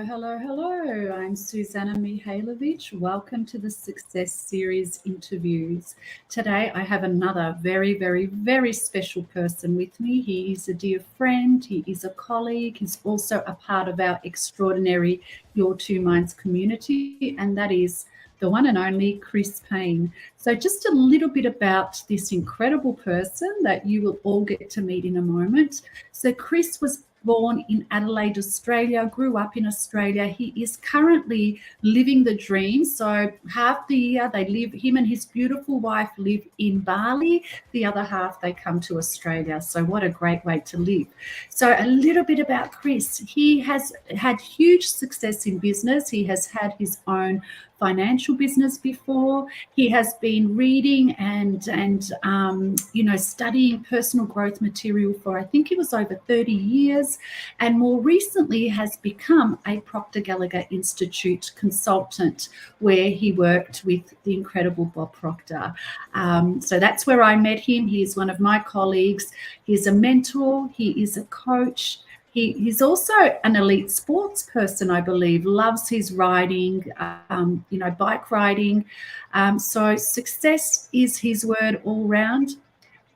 Hello. I'm Susanna Mihailovich. Welcome to the Success Series interviews. Today, I have another very special person with me. He is a dear friend. He is a colleague. He's also a part of our extraordinary Your Two Minds community, and that is the one and only Chris Payne. So just a little bit about this incredible person that you will all get to meet in a moment. So Chris was born in Adelaide, Australia, grew up in Australia. He is currently living the dream. So half the year him and his beautiful wife live in Bali. The other half they come to Australia. So what a great way to live. So a little bit about Chris. He has had huge success in business. He has had his own financial business before. He has been reading and studying personal growth material for, I think it was over 30 years, and more recently has become a Proctor Gallagher Institute consultant, where he worked with the incredible Bob Proctor. So that's where I met him. He is one of my colleagues. He's a mentor. He is a coach. He's also an elite sports person, I believe, loves his riding, bike riding. So success is his word all round.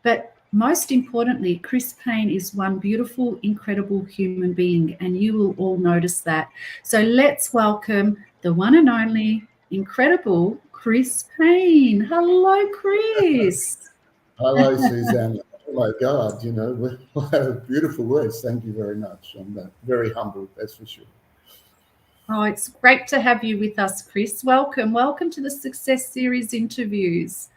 But most importantly, Chris Payne is one beautiful, incredible human being, and you will all notice that. So let's welcome the one and only incredible Chris Payne. Hello, Chris. Hello, Susanna. Oh my God, beautiful words. Thank you very much. I'm very humbled, that's for sure. Oh, it's great to have you with us, Chris. Welcome to the Success Series interviews.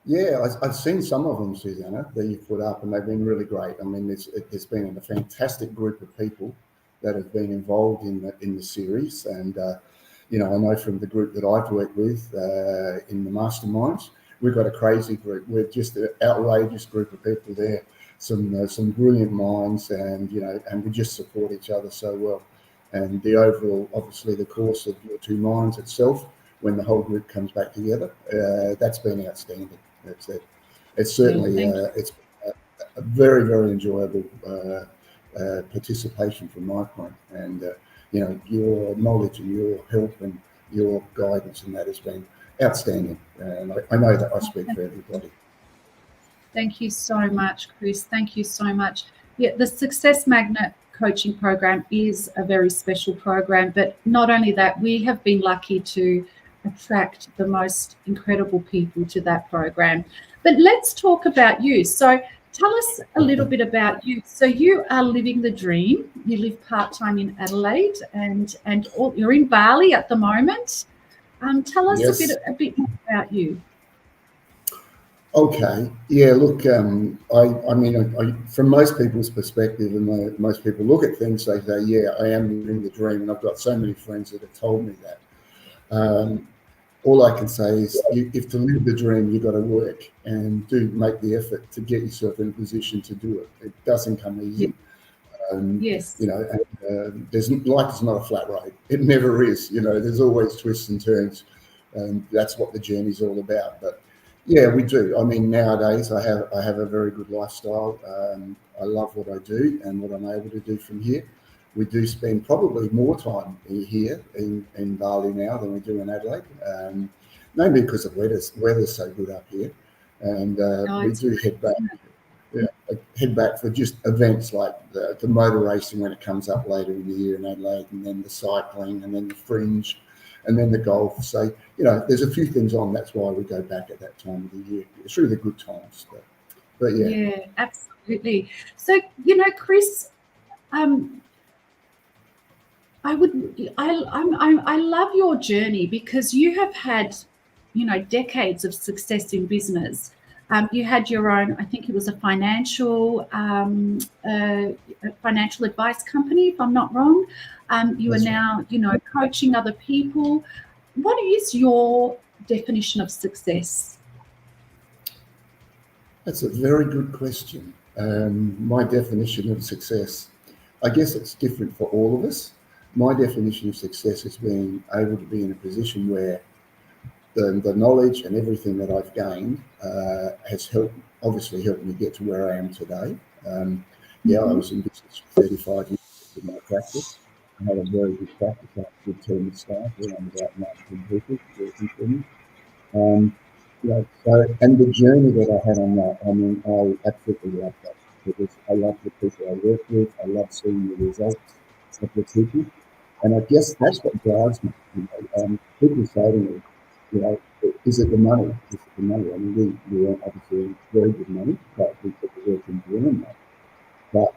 Yeah, I've seen some of them, Susanna, that you've put up, and they've been really great. I mean, there's been a fantastic group of people that have been involved in the series, and I know from the group that I've worked with in the masterminds, we've got a crazy group. We're just an outrageous group of people there. Some brilliant minds, and we just support each other so well. And the overall, obviously, the course of Your Two Minds itself, when the whole group comes back together, that's been outstanding. It's certainly it's a very enjoyable participation from my point, and your knowledge and your help and your guidance and that has been outstanding. And I know that I speak for everybody. Thank you so much, Chris. Thank you so much. Yeah, the Success Magnet coaching program is a very special program, but not only that, we have been lucky to attract the most incredible people to that program. But let's talk about you. So tell us a little bit about you. So you are living the dream. You live part-time in Adelaide, and you're in Bali at the moment. Tell us a bit more about you. Okay. Yeah, look, I mean, from most people's perspective, and most people look at things, they say, yeah, I am living the dream. And I've got so many friends that have told me that. All I can say is, if to live the dream, you've got to work and make the effort to get yourself in a position to do it. It doesn't come easy. Yes. Life is not a flat road. It never is. There's always twists and turns, and that's what the journey's all about. But yeah, we do. I mean, nowadays I have a very good lifestyle. I love what I do and what I'm able to do from here. We do spend probably more time here in Bali now than we do in Adelaide, mainly because the weather's so good up here, and we do head back. Yeah, head back for just events like the motor racing when it comes up later in the year in Adelaide, and then the cycling, and then the fringe, and then the golf. So there's a few things on. That's why we go back at that time of the year through the good times. But yeah. Yeah, absolutely. So Chris, I love your journey, because you have had, decades of success in business. You had your own, I think it was a financial advice company, if I'm not wrong. You are now, coaching other people. What is your definition of success? That's a very good question. My definition of success, I guess it's different for all of us. My definition of success is being able to be in a position where the knowledge and everything that I've gained has obviously helped me get to where I am today. I was in business for 35 years in my practice. I had a very good practice. I had a good team of staff, around about 19 people working for me. And the journey that I had on that, I mean, I absolutely love that, because I love the people I work with. I love seeing the results of the people. And I guess that's what drives me. People say to me, is it the money? Is it the money? I mean, we earn obviously very good money, but we put the work into earning that. But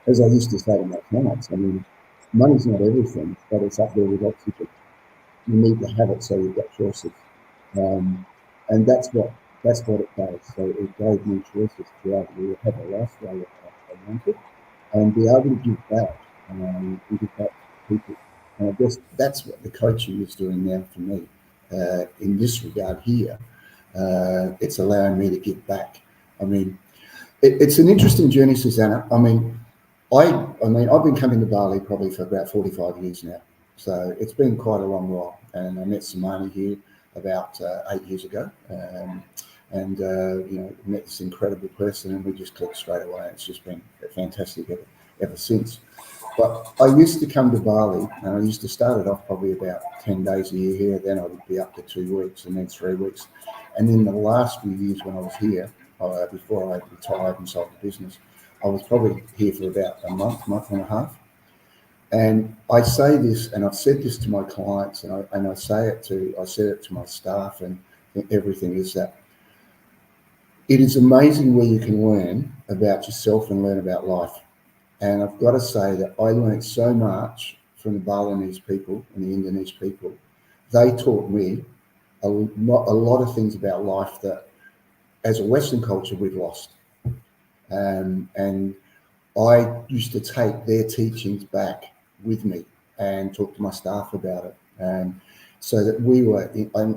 as I used to say to my clients, I mean, money's not everything, but it's up there with oxygen. You need to have it so you've got choices. And that's what it does. So it gave me choices to be able to have a lifestyle that I wanted, and be able to give back, and give back to people. And I guess that's what the coaching is doing now for me. In this regard here, it's allowing me to give back. I mean, it's an interesting journey, Susanna. I mean, I've been coming to Bali probably for about 45 years now. So it's been quite a long while. And I met Simone here about 8 years ago. And met this incredible person, and we just clicked straight away. It's just been fantastic ever since. But I used to come to Bali, and I used to start it off probably about 10 days a year here. Then I would be up to 2 weeks, and then 3 weeks. And in the last few years when I was here, before I retired and sold the business, I was probably here for about a month and a half. And I say this, and I've said this to my clients, and I said it to my staff and everything, is that it is amazing where you can learn about yourself and learn about life. And I've got to say that I learned so much from the Balinese people and the Indonesian people. They taught me a lot of things about life that, as a Western culture, we've lost. And I used to take their teachings back with me and talk to my staff about it. So that we were,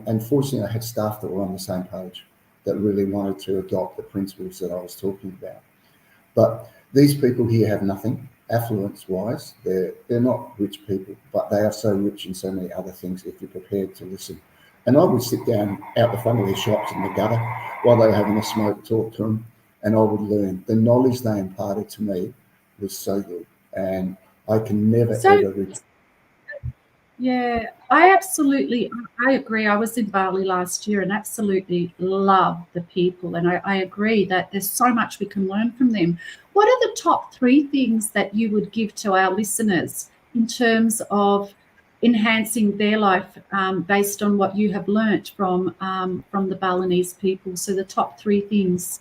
unfortunately, I had staff that were on the same page, that really wanted to adopt the principles that I was talking about. But these people here have nothing, affluence-wise. They're not rich people, but they are so rich in so many other things if you're prepared to listen. And I would sit down out the front of their shops in the gutter while they were having a smoke, talk to them, and I would learn. The knowledge they imparted to me was so good, and I can never, ever reach. Yeah, I agree. I was in Bali last year and absolutely love the people. And I agree that there's so much we can learn from them. What are the top 3 things that you would give to our listeners in terms of enhancing their life based on what you have learnt from the Balinese people? So the top 3 things.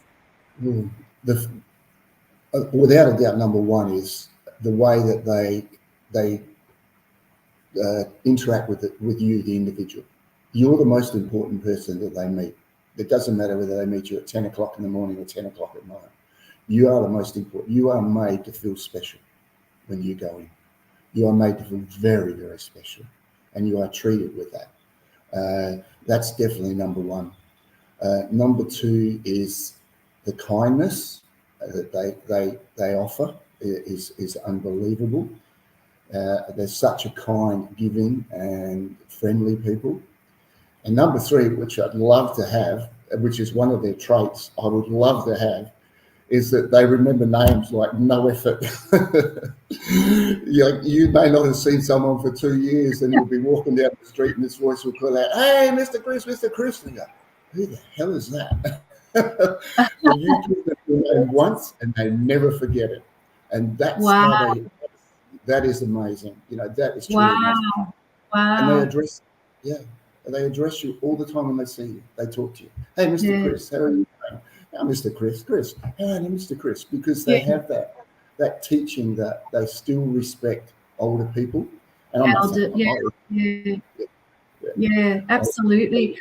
Without a doubt, number one is the way that they interact with you, the individual. You're the most important person that they meet. It doesn't matter whether they meet you at 10 o'clock in the morning or 10 o'clock at night. You are the most important. You are made to feel special when you go in. You are made to feel very, very special, and you are treated with that. That's definitely number one. Number 2 is the kindness that they offer is unbelievable. They're such a kind, giving, and friendly people. And number 3, which I'd love to have, which is one of their traits I would love to have, is that they remember names like no effort. You may not have seen someone for 2 years, and you'll be walking down the street and this voice will call out, "Hey, Mr. Chris, Mr. Chris." And you go, "Who the hell is that?" And you give them their name once and they never forget it. And that's how that is amazing. That is truly amazing. And they address you all the time when they see you. They talk to you. "Hey, Mr. Chris, how are you doing?" "Oh, Mr. Chris, hey, Mr. Chris," because they have that teaching that they still respect older people. And I'm not saying Absolutely.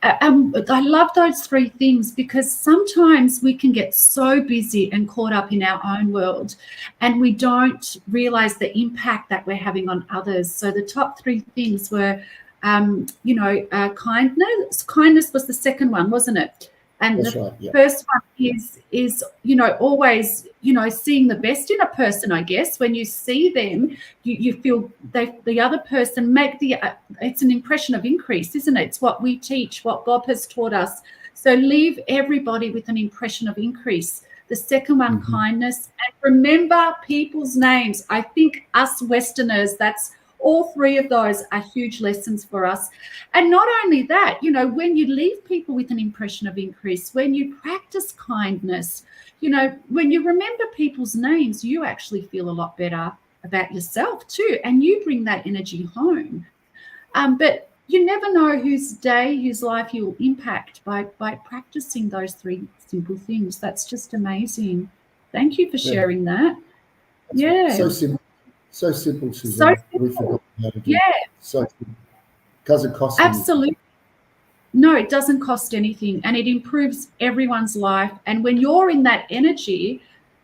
I love those 3 things, because sometimes we can get so busy and caught up in our own world, and we don't realize the impact that we're having on others. So the top 3 things were, kindness. Kindness was the second one, wasn't it? And That's the right, yeah. first one is always seeing the best in a person. I guess when you see them, you feel the other person it's an impression of increase, isn't it? It's what we teach, what God has taught us. So leave everybody with an impression of increase. The second one, kindness. And remember people's names. I think us Westerners, that's all three of those are huge lessons for us. And not only that, you know, when you leave people with an impression of increase, when you practice kindness, you know, when you remember people's names, you actually feel a lot better about yourself too. And you bring that energy home. But you never know whose day, whose life you'll impact by practicing those three simple things. That's just amazing. Thank you for sharing that. Yeah. So simple. So simple, So Suzanne. We forgot how to do yeah, it. So simple. Doesn't cost anything. absolutely. No, it doesn't cost anything, and it improves everyone's life. And when you're in that energy,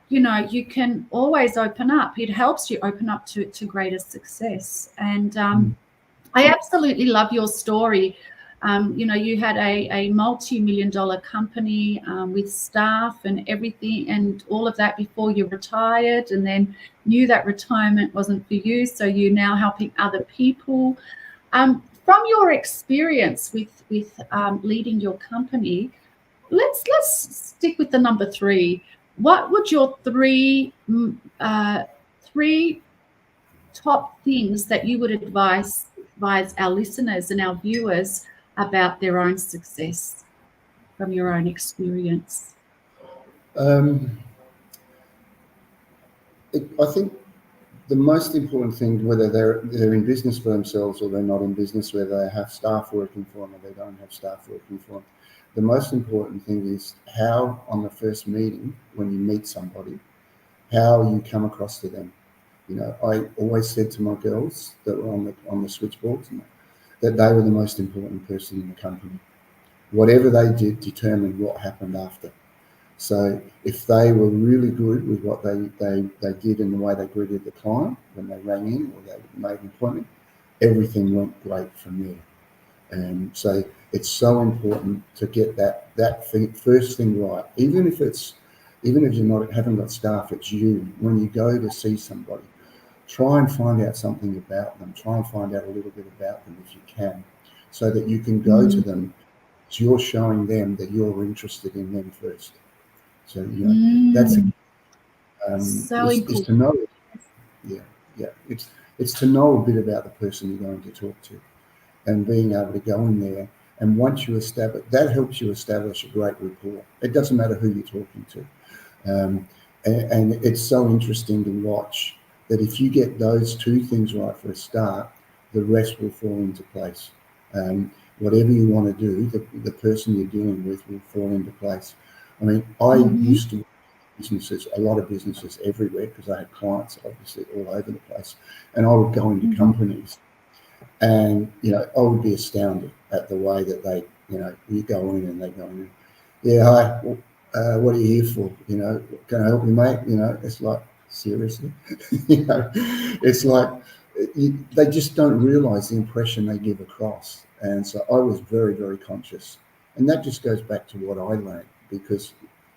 you know, you can always open up. It helps you open up to greater success. And I absolutely love your story. You know, you had a multi-million-dollar company with staff and everything and all of that before you retired, and then knew that retirement wasn't for you. So you're now helping other people. From your experience with leading your company, let's stick with the number three. What would your three top things that you would advise our listeners and our viewers about their own success from your own experience? I think the most important thing, whether they're in business for themselves or they're not in business, whether they have staff working for them or they don't have staff working for them, the most important thing is how, on the first meeting, when you meet somebody, how you come across to them. You know, I always said to my girls that were on the switchboards that they were the most important person in the company. Whatever they did determined what happened after. So if they were really good with what they did and the way they greeted the client when they rang in or they made an appointment, everything went great from there. And so it's so important to get that first thing right. Even if you're haven't got staff, it's you. When you go to see somebody, try and find out something about them. Try and find out a little bit about them if you can, so that you can go to them. So you're showing them that you're interested in them first. So that's so is important. to know. Yeah. It's to know a bit about the person you're going to talk to, and being able to go in there. And once you establish that, helps you establish a great rapport. It doesn't matter who you're talking to, and it's so interesting to watch that if you get those two things right for a start, the rest will fall into place. Whatever you want to do, the person you're dealing with will fall into place. I mean, I used to businesses, a lot of businesses everywhere, because I had clients obviously all over the place, and I would go into companies, and I would be astounded at the way that they, you go in and they go in, yeah, hi, what are you here for? Can I help you, mate? It's like, seriously, it's like they just don't realise the impression they give across. And so I was very, very conscious, and that just goes back to what I learned, because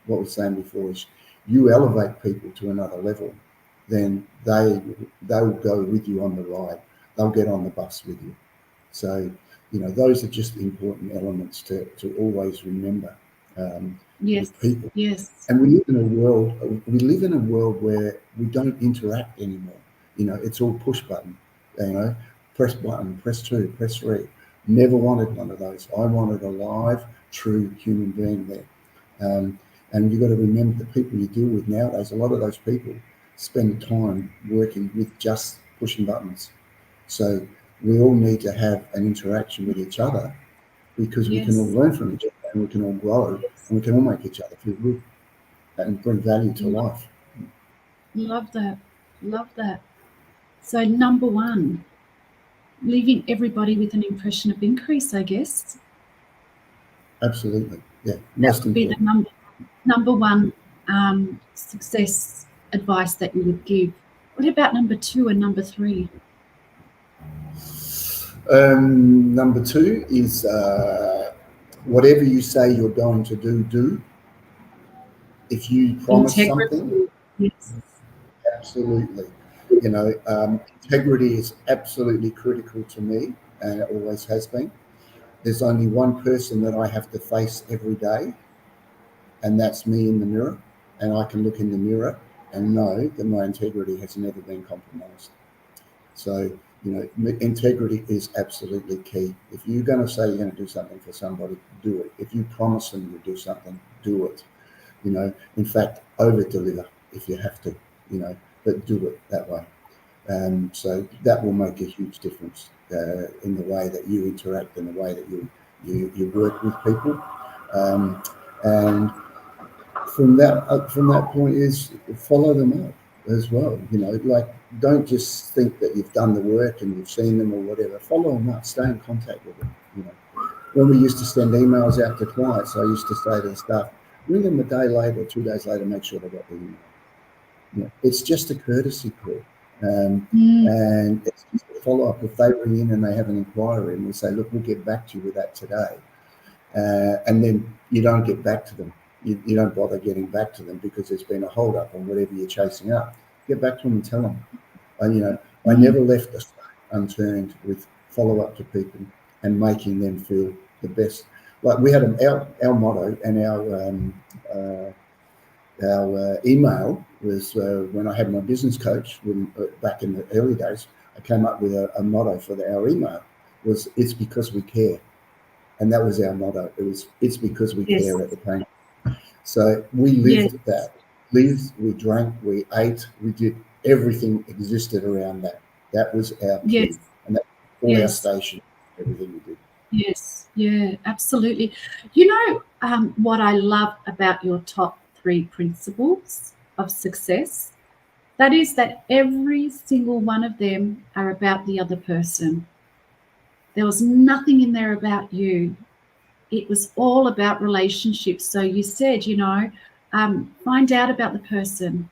what we were saying before is, you elevate people to another level, then they will go with you on the ride. They'll get on the bus with you. So, those are just important elements to always remember with people. Yes. And we live in a world where we don't interact anymore. It's all push button. Press button, press 2, press 3. Never wanted one of those. I wanted a live, true human being there. And you've got to remember the people you deal with nowadays, a lot of those people spend time working with just pushing buttons. So we all need to have an interaction with each other, because we can all learn from each other, and we can all grow, and we can all make each other feel good and bring value to life. Love that. Love that. So number one, leaving everybody with an impression of increase, I guess. Absolutely. Yeah. That would be the number one success advice that you would give. What about number 2 and number 3? Number 2 is whatever you say you're going to do. If you promise something, yes. Absolutely. Integrity is absolutely critical to me, and it always has been. There's only one person that I have to face every day, and that's me in the mirror. and I can look in the mirror and know that my integrity has never been compromised. So, integrity is absolutely key. If you're going to say you're going to do something for somebody, do it. If you promise them to do something, do it. In fact, over deliver if you have to, but do it that way. So that will make a huge difference in the way that you interact and the way that you work with people. And from that point is follow them up as well. Don't just think that you've done the work and you've seen them or whatever. Follow them up. Stay in contact with them. When we used to send emails out to clients, I used to say to the staff, ring them a day later, 2 days later, make sure they got the email. It's just a courtesy call. And it's just a follow-up. If they ring in and they have an inquiry and we say, look, we'll get back to you with that today. And then you don't get back to them. You don't bother getting back to them because there's been a hold-up on whatever you're chasing up. Get back to them and tell them. I never left a stone unturned with follow-up to people and making them feel the best. Like we had our motto and our email was when I had my business coach back in the early days, I came up with a motto for our email was it's because we care. And that was our motto. It's because we care at the Payne. So we lived that. Lived, we drank, we ate, we did everything existed around that. That was our key. And that was all our station, everything we did. Yes, yeah, absolutely. What I love about your top 3 principles of success, that is that every single one of them are about the other person. There was nothing in there about you. It was all about relationships. So you said, find out about the person,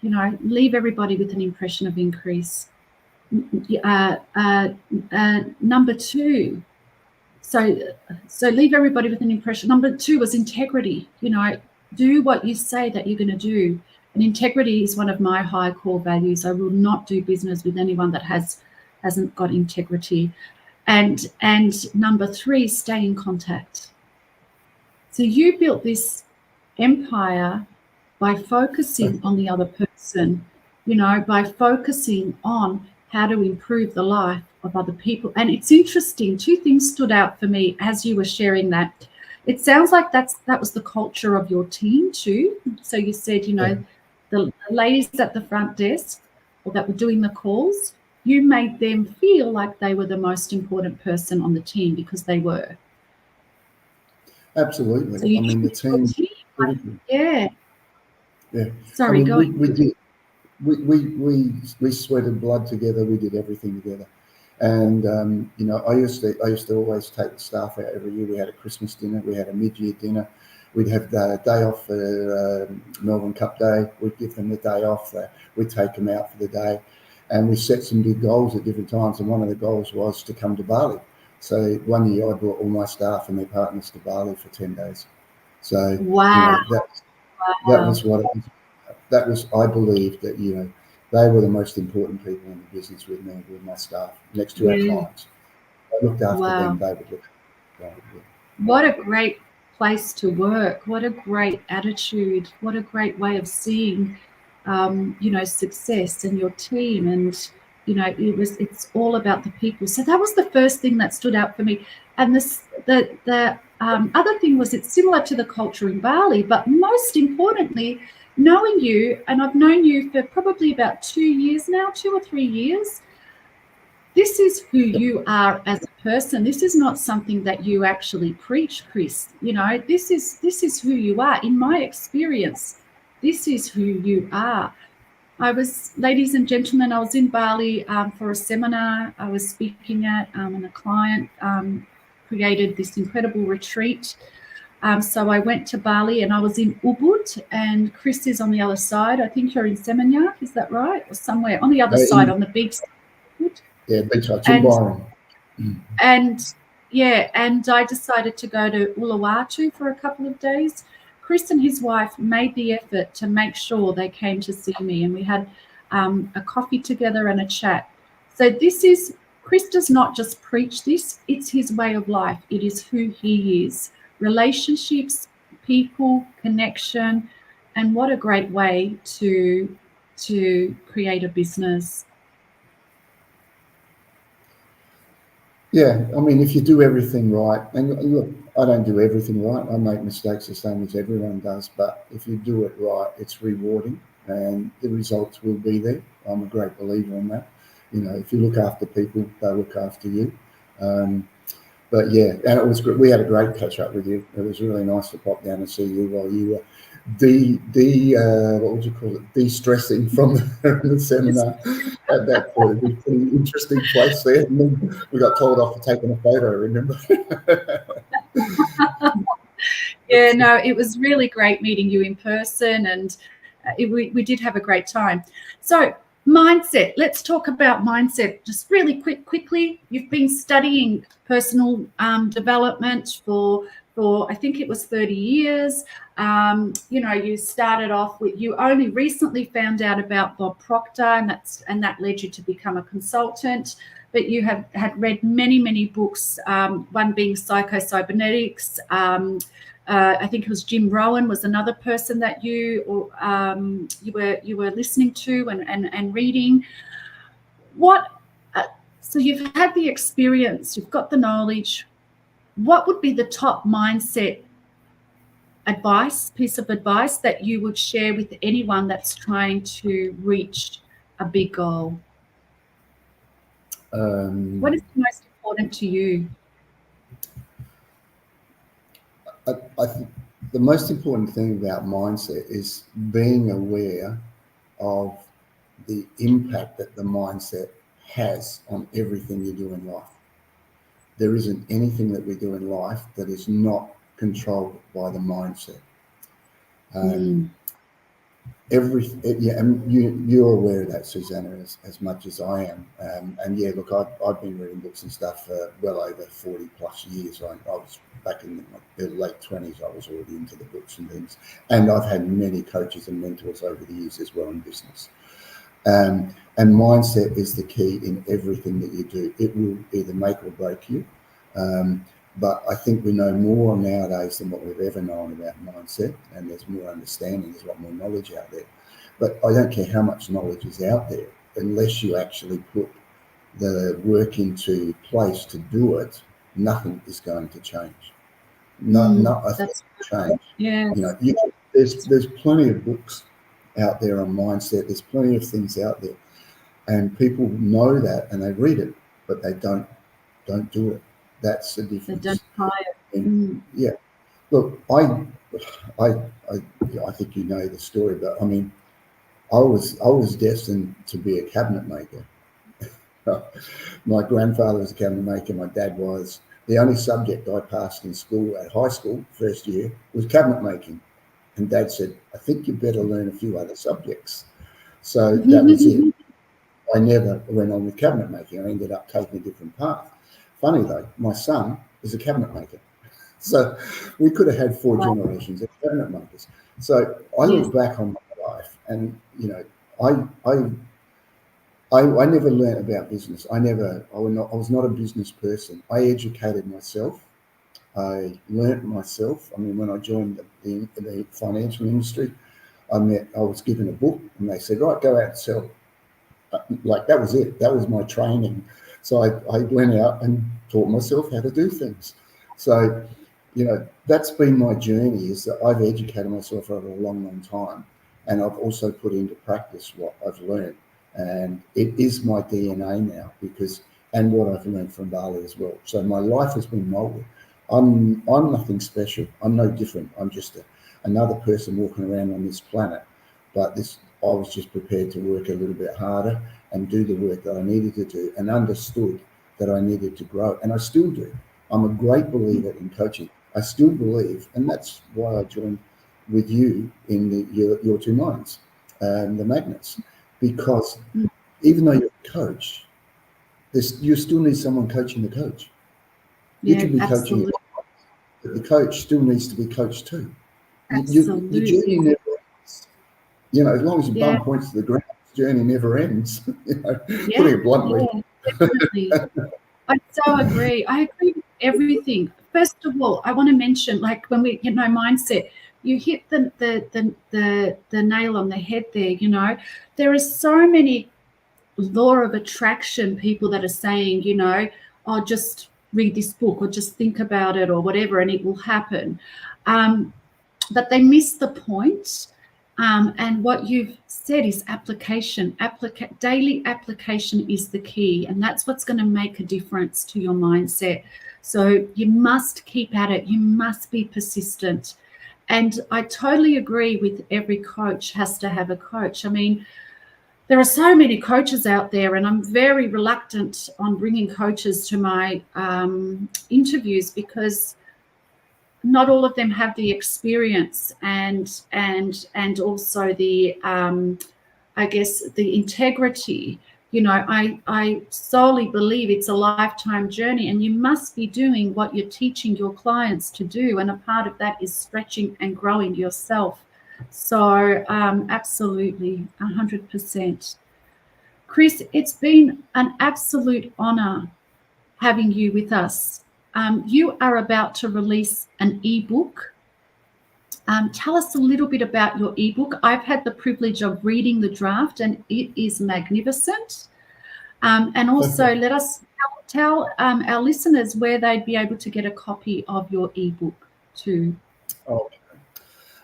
leave everybody with an impression of increase. Number 2, so leave everybody with an impression. Number 2 was integrity. Do what you say that you're going to do. And integrity is one of my high core values. I will not do business with anyone that hasn't got integrity. And number 3, stay in contact. So you built this empire by focusing on the other person, by focusing on how to improve the life of other people. And it's interesting, 2 things stood out for me as you were sharing that. It sounds like that was the culture of your team too. So you said, the ladies at the front desk or that were doing the calls, you made them feel like they were the most important person on the team because they were. Absolutely. So the team. Yeah. Sorry, we did. We sweated blood together. We did everything together. And I used to always take the staff out every year. We had a Christmas dinner. We had a mid-year dinner. We'd have the day off for Melbourne Cup Day. We'd give them the day off. We'd take them out for the day. And we set some big goals at different times. And one of the goals was to come to Bali. So one year I brought all my staff and their partners to Bali for 10 days. So wow. That was what it was. That was, I believe that, they were the most important people in the business with me, with my staff, next to our clients. I looked after them, they would look after them. What a great place to work. What a great attitude. What a great way of seeing, success and your team. And, it's all about the people. So that was the first thing that stood out for me. And the other thing was it's similar to the culture in Bali, but most importantly, knowing you, and I've known you for probably about 2 years now, 2 or 3 years, this is who you are as a person. This is not something that you actually preach, Chris. This is who you are. In my experience, this is who you are. Ladies and gentlemen, I was in Bali for a seminar I was speaking at, and a client created this incredible retreat. So I went to Bali and I was in Ubud, and Chris is on the other side. I think you're in Seminyak, is that right? Or somewhere on the other side on the beach. Yeah, beach side, in Byron. And I decided to go to Uluwatu for a couple of days. Chris and his wife made the effort to make sure they came to see me, and we had a coffee together and a chat. So Chris does not just preach this, it's his way of life. It is who he is. Relationships, people, connection, And what a great way to create a business. Yeah, I mean, if you do everything right, and look, I don't do everything right. I make mistakes the same as everyone does, but if you do it right, it's rewarding and the results will be there. I'm a great believer in that. You know, if you look after people, they look after you. Um, but yeah, and it was good. We had a great catch up with you. It was really nice to pop down and see you while you were what would you call it? De-stressing from the seminar at that point. It was a pretty interesting place there. And then we got told off for taking a photo, remember? Yeah, no, it was really great meeting you in person, and we did have a great time. So mindset, let's talk about mindset just really quickly. You've been studying personal development for I think it was 30 years. You know, you started off with, you only recently found out about Bob Proctor, and that led you to become a consultant. But you have had read many books, one being Psycho-Cybernetics. I think it was Jim Rohn was another person that you were listening to and reading. So you've had the experience, you've got the knowledge. What would be the top mindset piece of advice that you would share with anyone that's trying to reach a big goal? What is the most important to you? I think the most important thing about mindset is being aware of the impact that the mindset has on everything you do in life. There isn't anything that we do in life that is not controlled by the mindset. And you're aware of that, Susanna, as much as I am. And yeah, look, I've been reading books and stuff for well over 40 plus years. I was back in the late 20s. I was already into the books and things, and I've had many coaches and mentors over the years as well in business. And mindset is the key in everything that you do. It will either make or break you. But I think we know more nowadays than what we've ever known about mindset, and there's more understanding, there's a lot more knowledge out there. But I don't care how much knowledge is out there, unless you actually put the work into place to do it, nothing is going to change. Not a thing will change. Yes. You know, there's plenty of books out there on mindset. There's plenty of things out there, and people know that and they read it, but they don't do it. That's the difference. They don't try it. Yeah. Look, I think you know the story, but I mean, I was destined to be a cabinet maker. My grandfather was a cabinet maker. My dad was. The only subject I passed in school at high school, first year, was cabinet making. And Dad said, I think you better learn a few other subjects. So that was it. I never went on with cabinet making. I ended up taking a different path. Funny though, my son is a cabinet maker. So we could have had 4 generations of cabinet makers. So I look back on my life and, you know, I never learned about business. I was not a business person. I educated myself. I learnt myself. I mean, when I joined the financial industry, I was given a book and they said, right, go out and sell. Like that was it. That was my training. So I went out and taught myself how to do things. So, you know, that's been my journey, is that I've educated myself over a long time. And I've also put into practice what I've learned. And it is my DNA now, and what I've learned from Bali as well. So my life has been molded. I'm nothing special. I'm no different. I'm just another person walking around on this planet. But I was just prepared to work a little bit harder and do the work that I needed to do, and understood that I needed to grow. And I still do. I'm a great believer in coaching. I still believe, and that's why I joined with you in your 2 minds, the magnets, because even though you're a coach, you still need someone coaching the coach. You can be coaching, but the coach still needs to be coached too. Your journey never ends. You know, as long as you bum points to the ground, the journey never ends. You know, putting it bluntly. Definitely. I so agree. I agree with everything. First of all, I want to mention, like when we, mindset, you hit the nail on the head there. You know, there are so many law of attraction people that are saying, you know, oh, just read this book or just think about it or whatever, and it will happen. But they miss the point. And what you've said is application. Daily application is the key, and that's what's going to make a difference to your mindset. So you must keep at it. You must be persistent. And I totally agree with every coach has to have a coach. I mean, there are so many coaches out there, and I'm very reluctant on bringing coaches to my interviews because not all of them have the experience and also the I guess the integrity. You know, I solely believe it's a lifetime journey, and you must be doing what you're teaching your clients to do, and a part of that is stretching and growing yourself. So absolutely 100%. Chris, it's been an absolute honor having you with us. You are about to release an ebook. Tell us a little bit about your ebook. I've had the privilege of reading the draft, and it is magnificent. And also, let us tell our listeners where they'd be able to get a copy of your ebook too. Oh,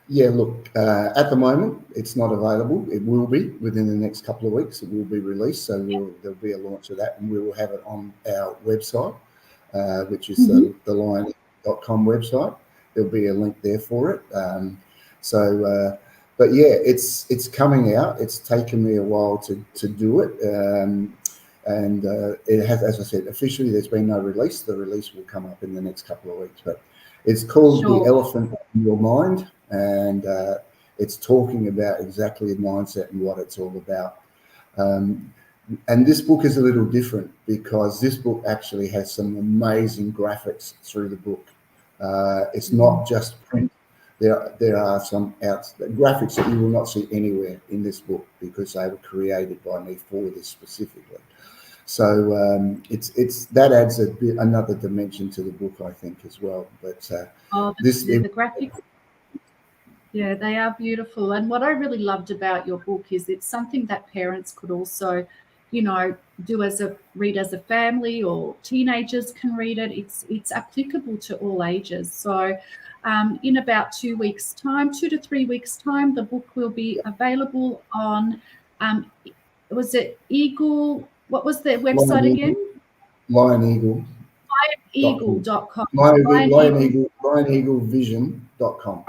yeah, look, at the moment, it's not available. It will be within the next couple of weeks. It will be released. So there'll be a launch of that, and we will have it on our website, which is the lion.com website. There'll be a link there for it. But yeah, it's coming out. It's taken me a while to do it. And it has, as I said, officially there's been no release. The release will come up in the next couple of weeks. But it's called The Elephant in Your Mind, and it's talking about exactly mindset and what it's all about. And this book is a little different because this book actually has some amazing graphics through the book. It's not just print. There are some graphics that you will not see anywhere in this book because they were created by me for this specifically. So it's that adds another dimension to the book, I think, as well. But the graphics, yeah, they are beautiful. And what I really loved about your book is it's something that parents could also, you know, read as a family, or teenagers can read it. It's applicable to all ages. So in about 2 weeks' time, 2 to 3 weeks' time, the book will be available on, was it Eagle? What was the website again? Lion Eagle. LionEagle.com. LionEagleVision.com.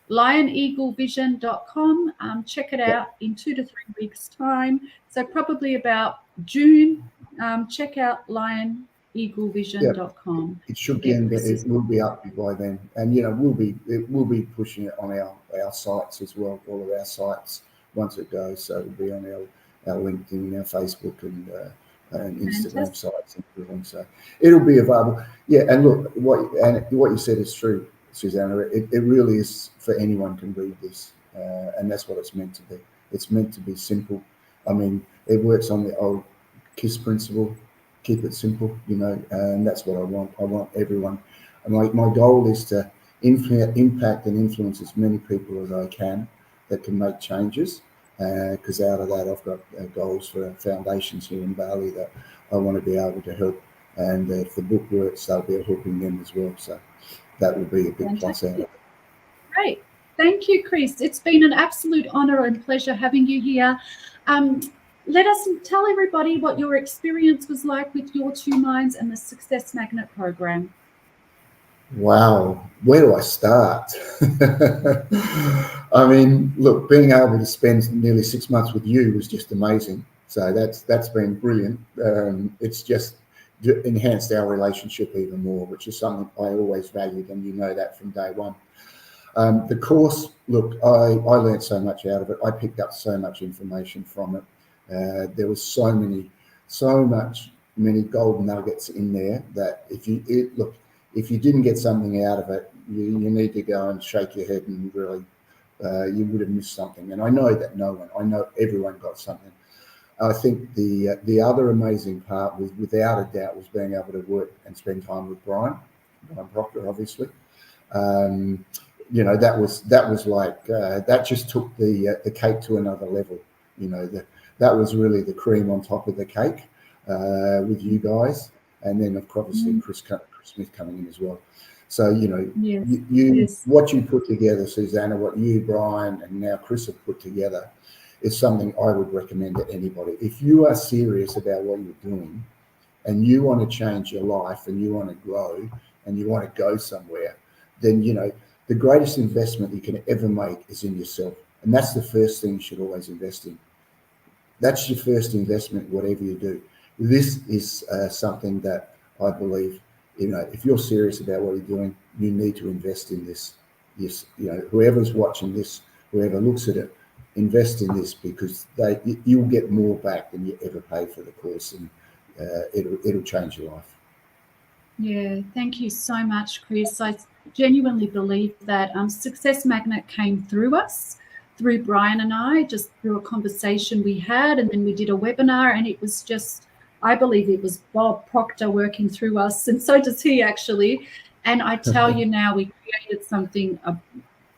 LionEagleVision.com. Check it out in 2 to 3 weeks' time. So probably about June. Check out LionEagleVision.com. It should be, it will be up by then, and you know we'll be pushing it on our sites as well, all of our sites once it goes. So it'll be on our LinkedIn, our Facebook, and Instagram sites and everything. So it'll be available. Yeah, and look, what you said is true, Susanna. It really is for anyone can read this, and that's what it's meant to be. It's meant to be simple. I mean, it works on the old KISS principle. Keep it simple, you know, and that's what I want. I want everyone. And my goal is to impact and influence as many people as I can that can make changes. Because out of that, I've got goals for foundations here in Bali that I want to be able to help. And if the book works, they'll be helping them as well. So that will be a big plus out of it. Great. Thank you, Chris. It's been an absolute honor and pleasure having you here. Let us tell everybody what your experience was like with Your Two Minds and the Success Magnet program. Wow, where do I start? I mean, look, being able to spend nearly 6 months with you was just amazing. So that's been brilliant. It's just enhanced our relationship even more, which is something I always valued, and you know that from day one. The course, look, I learned so much out of it. I picked up so much information from it. There was so many golden nuggets in there that if you didn't get something out of it, you need to go and shake your head and really you would have missed something. And I know that I know everyone got something. I think the other amazing part was, without a doubt, was being able to work and spend time with Brian Proctor, obviously. you know, that was like that just took the cake to another level. You know, that was really the cream on top of the cake with you guys, and then of course Chris Smith coming in as well. So you know, Yes. you what you put together, Susanna, what you, Brian, and now Chris have put together, is something I would recommend to anybody. If you are serious about what you're doing, and you want to change your life, and you want to grow, and you want to go somewhere, then you know the greatest investment you can ever make is in yourself, and that's the first thing you should always invest in. That's your first investment, whatever you do. This is something that I believe, you know, if you're serious about what you're doing, you need to invest in this. Yes, you know, whoever's watching this, whoever looks at it, invest in this, because you'll get more back than you ever pay for the course, and it'll change your life. Yeah, thank you so much, Chris. I genuinely believe that Success Magnet came through us, through Brian and I, just through a conversation we had, and then we did a webinar, and it was just, I believe it was Bob Proctor working through us, and so does he actually. And I tell you now, we created something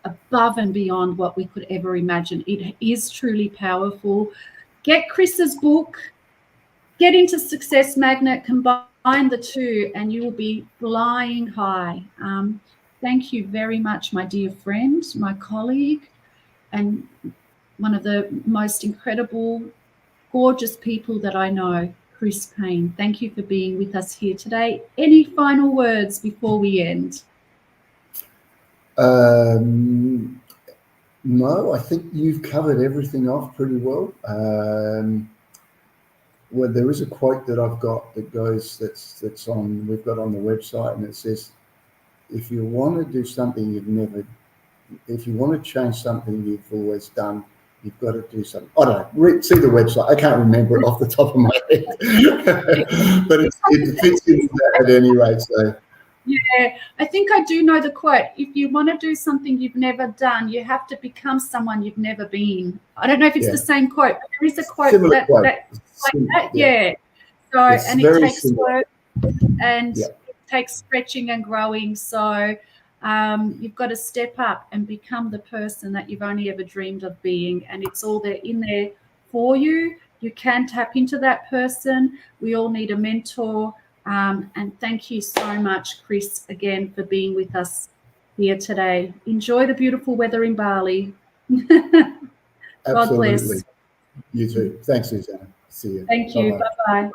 above and beyond what we could ever imagine. It is truly powerful. Get Chris's book, get into Success Magnet, combine the two, and you will be flying high. Thank you very much, my dear friend, my colleague, and one of the most incredible, gorgeous people that I know, Chris Payne. Thank you for being with us here today. Any final words before we end? No, I think you've covered everything off pretty well. Well, there is a quote that I've got that goes, that's on, we've got on the website, and it says, if you want to do something if you want to change something you've always done, you've got to do something. I don't know, see the website. I can't remember it off the top of my head, but it fits into that at any rate. So. Yeah, I think I do know the quote. If you want to do something you've never done, you have to become someone you've never been. I don't know if it's the same quote, but there is a quote that's like that. Yeah. So, and it takes work, and it takes stretching and growing. So you've got to step up and become the person that you've only ever dreamed of being. And it's all there in there for you. You can tap into that person. We all need a mentor. And thank you so much, Chris, again, for being with us here today. Enjoy the beautiful weather in Bali. God bless. You too. Thanks, Susanna. See you. Thank you. Bye-bye.